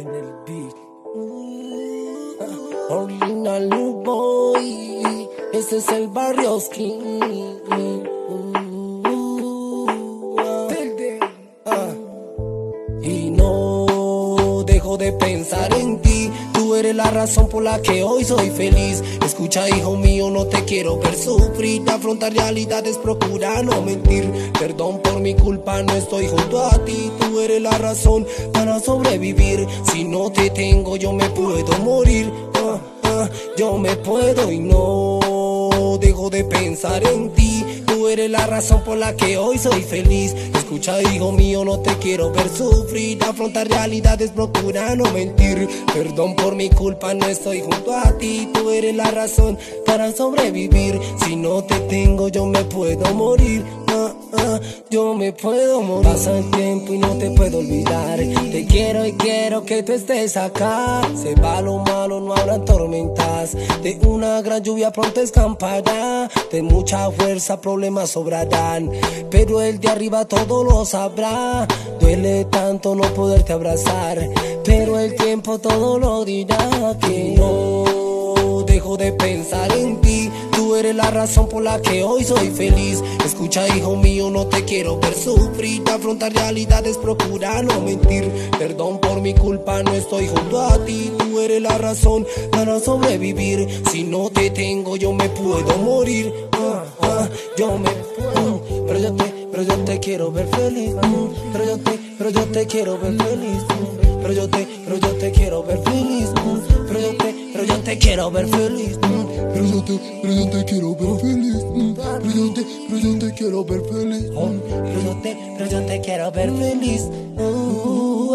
en el beat. Original New Boy, ese es el barrio Skin. Y no dejo de pensar en ti. Tú eres la razón por la que hoy soy feliz. Escucha, hijo mío, no te quiero ver sufrir. Afrontar realidades, procura no mentir. Perdón por mi culpa, no estoy junto a ti. Tú eres la razón para sobrevivir. Si no te tengo, yo me puedo morir. Yo me puedo y no dejo de pensar en ti. Tú eres la razón por la que hoy soy feliz. Escucha, hijo mío, no te quiero ver sufrir. Afrontar realidades, procura no mentir. Perdón por mi culpa, no estoy junto a ti. Tú eres la razón para sobrevivir. Si no te tengo, yo me puedo morir. Yo me puedo morir. Pasa el tiempo y no te puedo olvidar. Te quiero y quiero que tú estés acá. Se va lo malo, no habrá tormentas. De una gran lluvia pronto escampará. De mucha fuerza problemas sobrarán, pero el de arriba todo lo sabrá. Duele tanto no poderte abrazar, pero el tiempo todo lo dirá. Que no dejo de pensar en ti. Tú eres la razón por la que hoy soy feliz. Escucha, hijo mío, no te quiero ver sufrir. Afrontar realidades, procura no mentir. Perdón por mi culpa, no estoy junto a ti. Tú eres la razón para sobrevivir. Si no te tengo, yo me puedo morir. Yo me puedo. Pero yo te quiero ver feliz. Pero yo te quiero ver feliz. Pero yo te quiero ver feliz. Pero yo te quiero ver feliz. Pero yo te quiero ver feliz. Pero yo te quiero ver feliz. Pero yo te quiero ver feliz.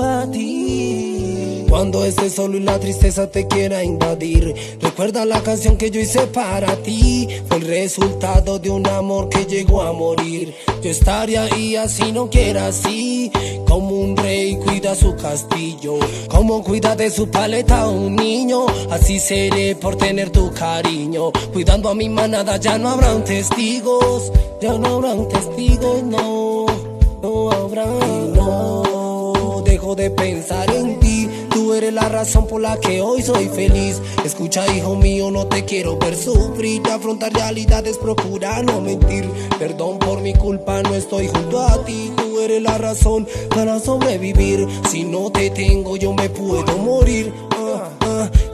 A ti. Cuando estés solo y la tristeza te quiera invadir, recuerda la canción que yo hice para ti. Fue el resultado de un amor que llegó a morir. Yo estaría ahí así no quiera así. Como un rey cuida su castillo, como cuida de su paleta un niño. Así seré por tener tu cariño. Cuidando a mi manada ya no habrán testigos. Ya no habrán testigos, no habrán. No dejo de pensar en ti. Tú eres la razón por la que hoy soy feliz. Escucha, hijo mío, no te quiero ver sufrir. Afrontar realidades, procura no mentir. Perdón por mi culpa, no estoy junto a ti. Tú eres la razón para sobrevivir. Si no te tengo, yo me puedo morir.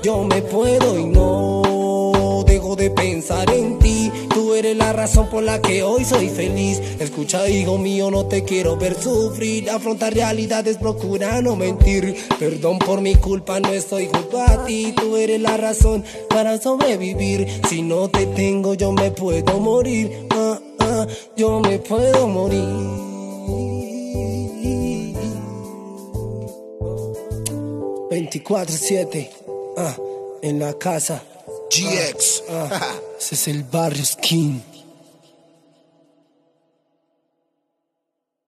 Yo me puedo y no dejo de pensar en ti. Tú eres la razón por la que hoy soy feliz. Escucha, hijo mío, no te quiero ver sufrir. Afrontar realidades, procura no mentir. Perdón por mi culpa, no estoy junto a ti. Tú eres la razón para sobrevivir. Si no te tengo, yo me puedo morir. Yo me puedo morir. 24/7 en la casa. GX. Ese es el barrio Skin.